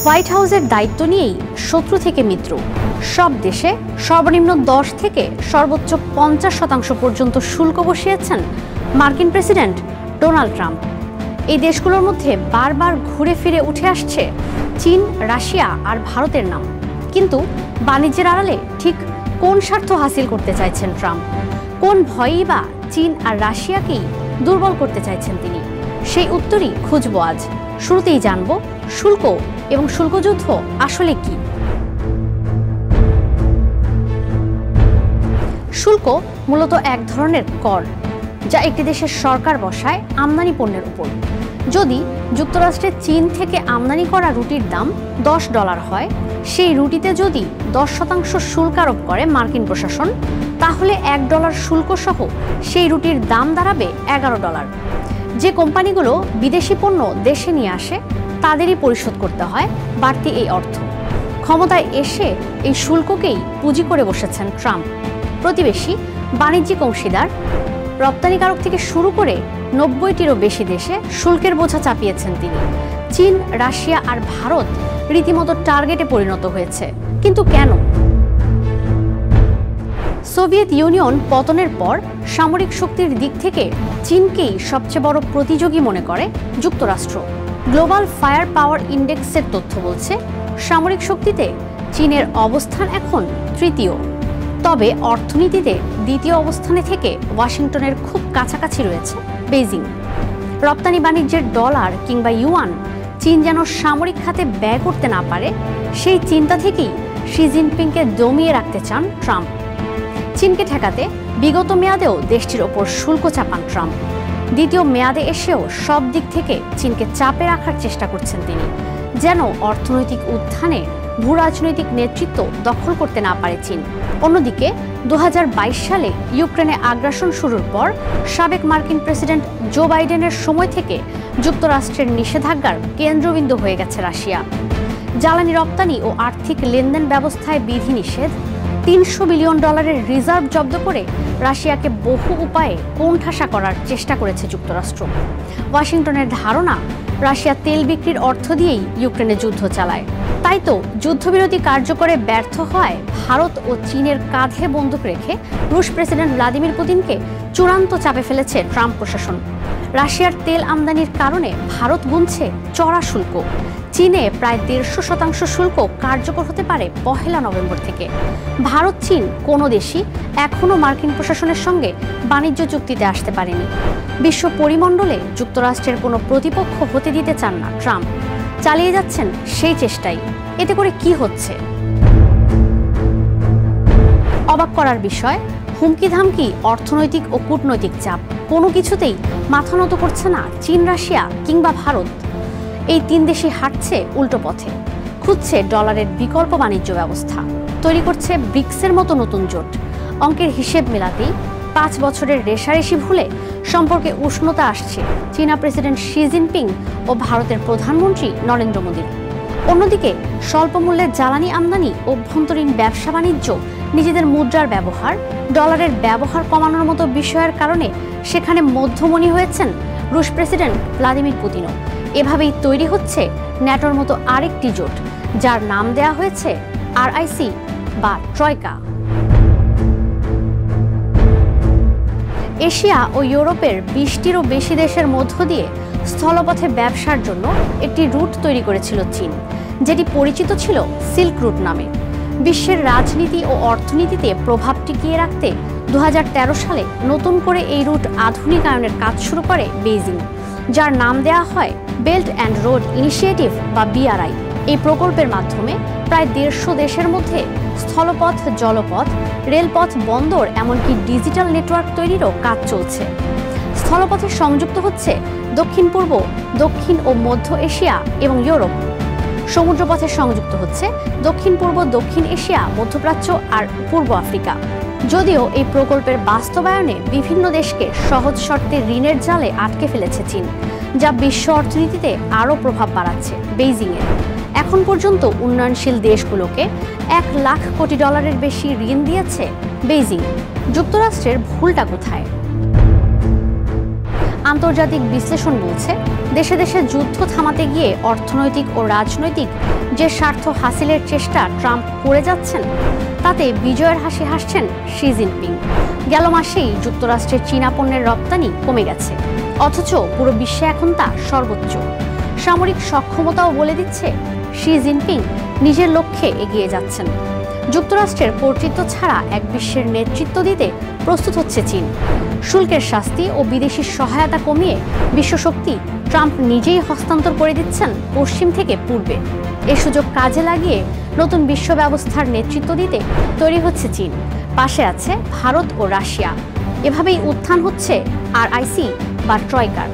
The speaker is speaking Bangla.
হোয়াইট হাউসের দায়িত্ব নিয়েই শত্রু থেকে মিত্র সব দেশে সর্বনিম্ন 10 থেকে সর্বোচ্চ 50% পর্যন্ত শুল্ক বসিয়েছেন মার্কিন প্রেসিডেন্ট ডোনাল্ড ট্রাম্প। এই দেশগুলোর মধ্যে বারবার ঘুরে ফিরে উঠে আসছে চীন, রাশিয়া আর ভারতের নাম। কিন্তু বাণিজ্যের আড়ালে ঠিক কোন স্বার্থ হাসিল করতে চাইছেন ট্রাম্প? কোন ভয়েই বা চীন আর রাশিয়াকেই দুর্বল করতে চাইছেন তিনি? সেই উত্তরই খুঁজব আজ। শুরুতেই জানব শুল্ক এবং শুল্কযুদ্ধ আসলে কি। শুল্ক মূলত এক ধরনের কর যা একটি দেশের সরকার বসায় আমদানি পণ্যের উপর। যদি যুক্তরাষ্ট্রের চীন থেকে আমদানি করা রুটির দাম $10 হয়, সেই রুটিতে যদি 10% শুল্ক আরোপ করে মার্কিন প্রশাসন, তাহলে $1 শুল্ক সহ সেই রুটির দাম দাঁড়াবে $11। যে কোম্পানিগুলো বিদেশি পণ্য দেশে নিয়ে আসে তাদেরই পরিশোধ করতে হয় বাড়তি এই অর্থ। ক্ষমতায় এসে এই শুল্ককেই পুঁজি করে বসেছেন ট্রাম্প। প্রতিবেশী, বাণিজ্যিক অংশীদার, রপ্তানিকারক থেকে শুরু করে 90টিরও বেশি দেশে শুল্কের বোঝা চাপিয়েছেন তিনি। চীন, রাশিয়া আর ভারত রীতিমতো টার্গেটে পরিণত হয়েছে। কিন্তু কেন? সোভিয়েত ইউনিয়ন পতনের পর সামরিক শক্তির দিক থেকে চীনকেই সবচেয়ে বড় প্রতিযোগী মনে করে যুক্তরাষ্ট্র। গ্লোবাল ফায়ার পাওয়ার ইন্ডেক্সের তথ্য বলছে সামরিক শক্তিতে চীনের অবস্থান এখন তৃতীয়। তবে অর্থনীতিতে দ্বিতীয় অবস্থানে থেকে ওয়াশিংটনের খুব কাছাকাছি রয়েছে বেইজিং। রপ্তানি বাণিজ্যের ডলার কিংবা ইউয়ান চীন যেন সামরিক খাতে ব্যয় করতে না পারে, সেই চিন্তা থেকেই শি জিনপিংকে দমিয়ে রাখতে চান ট্রাম্প। চীনকে ঠেকাতে বিগত মেয়াদেও দেশটির ওপর শুল্ক চাপান ট্রাম্প। দ্বিতীয় মেয়াদে এসেও সব দিক থেকে চীনকে চাপে রাখার চেষ্টা করছেন তিনি, যেন অর্থনৈতিক উত্থানে ভূ রাজনৈতিক নেতৃত্ব দখল করতে না পারে চীন। অন্যদিকে 2022 সালে ইউক্রেনে আগ্রাসন শুরুর পর সাবেক মার্কিন প্রেসিডেন্ট জো বাইডেনের সময় থেকে যুক্তরাষ্ট্রের নিষেধাজ্ঞার কেন্দ্রবিন্দু হয়ে গেছে রাশিয়া। জ্বালানি রপ্তানি ও আর্থিক লেনদেন ব্যবস্থায় বিধিনিষেধ, $300 বিলিয়ন রিজার্ভ জব্দ করে রাশিয়াকে বহু উপায়ে কোণঠাসা করার চেষ্টা করেছে যুক্তরাষ্ট্র। ওয়াশিংটনের ধারণা, রাশিয়া তেল বিক্রির অর্থ দিয়েই ইউক্রেনে যুদ্ধ চালায়। তাই তো যুদ্ধবিরতি কার্যকরে ব্যর্থ হয় ভারত ও চীনের কাঁধে বন্দুক রেখে রুশ প্রেসিডেন্ট ভ্লাদিমির পুতিনকে চূড়ান্ত চাপে ফেলেছে ট্রাম্প প্রশাসন। রাশিয়ার তেল আমদানির কারণে ভারত গুনছে চড়া শুল্ক। চীনে প্রায় 150% শুল্ক কার্যকর হতে পারে 1 নভেম্বর থেকে। ভারত, চীন কোনো দেশই এখনও মার্কিন প্রশাসনের সঙ্গে বাণিজ্য চুক্তিতে আসতে পারেনি। বিশ্ব পরিমণ্ডলে যুক্তরাষ্ট্রের কোনো প্রতিপক্ষ হতে দিতে চান না ট্রাম্প। চালিয়ে যাচ্ছেন সেই চেষ্টাই। এতে করে কি হচ্ছে? অবাক করার বিষয়, হুমকি ধামকি, অর্থনৈতিক ও কূটনৈতিক চাপ, কোনো কিছুতেই মাথা নত করছে না চীন, রাশিয়া কিংবা ভারত। এই 3 দেশই হাঁটছে উল্টো পথে, খুঁজছে ডলারের বিকল্প বাণিজ্য ব্যবস্থা, তৈরি করছে ব্রিক্সের মতো নতুন জোট। অঙ্কের হিসেব মেলাতেই 5 বছরের রেশারেশি ভুলে সম্পর্কে উষ্ণতা আসছে চীনা প্রেসিডেন্ট শি জিনপিং ও ভারতের প্রধানমন্ত্রী নরেন্দ্র মোদীর। অন্যদিকে স্বল্প মূল্যের জ্বালানি আমদানি, অভ্যন্তরীণ ব্যবসা বাণিজ্য, নিজেদের মুদ্রার ব্যবহার, ডলারের ব্যবহার কমানোর মতো বিষয়ের কারণে সেখানে মধ্যমণি হয়েছেন রুশ প্রেসিডেন্ট ভ্লাদিমির পুতিনও। এভাবেই তৈরি হচ্ছে ন্যাটোর মতো আরেকটি জোট, যার নাম দেয়া হয়েছে RIC বা ট্রয়কা। এশিয়া ও ইউরোপের 20টিরও বেশি দেশের মধ্য দিয়ে স্থলপথে ব্যবসার জন্য একটি রুট তৈরি করেছিল চীন, যেটি পরিচিত ছিল সিল্ক রুট নামে। বিশ্বের রাজনীতি ও অর্থনীতিতে প্রভাব টিকিয়ে রাখতে 2013 সালে নতুন করে এই রুট আধুনিকায়নের কাজ শুরু করে বেইজিং, যার নাম দেয়া হয় বেল্ট অ্যান্ড রোড ইনিশিয়েটিভ বা BRI। এই প্রকল্পের মাধ্যমে প্রায় 150 দেশের মধ্যে স্থলপথ, জলপথ, রেলপথ, বন্দর, এমনকি ডিজিটাল নেটওয়ার্ক তৈরিরও কাজ চলছে। স্থলপথে সংযুক্ত হচ্ছে দক্ষিণ পূর্ব, দক্ষিণ ও মধ্য এশিয়া এবং ইউরোপ। সমুদ্রপথে সংযুক্ত হচ্ছে দক্ষিণ পূর্ব, দক্ষিণ এশিয়া, মধ্যপ্রাচ্য আর পূর্ব আফ্রিকা। যদিও এই প্রকল্পের বাস্তবায়নে বিভিন্ন দেশকে সহজ শর্তে ঋণের জালে আটকে ফেলেছে চীন, যা বিশ্ব অর্থনীতিতে আরও প্রভাব বাড়াচ্ছে বেইজিংয়ের। এখন পর্যন্ত উন্নয়নশীল দেশগুলোকে $1 লাখ কোটি বেশি ঋণ দিয়েছে বেইজিং। যুক্তরাষ্ট্রের ভুলটা কোথায়? আন্তর্জাতিক বিশ্লেষণ বলছে দেশে দেশে যুদ্ধ থামাতে গিয়ে অর্থনৈতিক ও রাজনৈতিক যে স্বার্থ হাসিলের চেষ্টা ট্রাম্প করে যাচ্ছেন, তাতে বিজয়ের হাসি হাসছেন শি জিনপিং। গেল মাসেই যুক্তরাষ্ট্রের চীনা পণ্যের রপ্তানি কমে গেছে, অথচ পুরো বিশ্বে এখন তা সর্বোচ্চ। সামরিক সক্ষমতাও বলে দিচ্ছে শি জিনপিং নিজের লক্ষ্যে এগিয়ে যাচ্ছেন। যুক্তরাষ্ট্রের কর্তৃত্ব ছাড়া এক বিশ্বের নেতৃত্ব দিতে প্রস্তুত হচ্ছে চীন। শুল্কের শাস্তি ও বিদেশি সহায়তা কমিয়ে বিশ্বশক্তি ট্রাম্প নিজেই হস্তান্তর করে দিচ্ছেন পশ্চিম থেকে পূর্বে। এ সুযোগ কাজে লাগিয়ে নতুন বিশ্ব ব্যবস্থার নেতৃত্ব দিতে তৈরি হচ্ছে চীন। পাশে আছে ভারত ও রাশিয়া। এভাবেই উত্থান হচ্ছে RIC বা ট্রয়কার।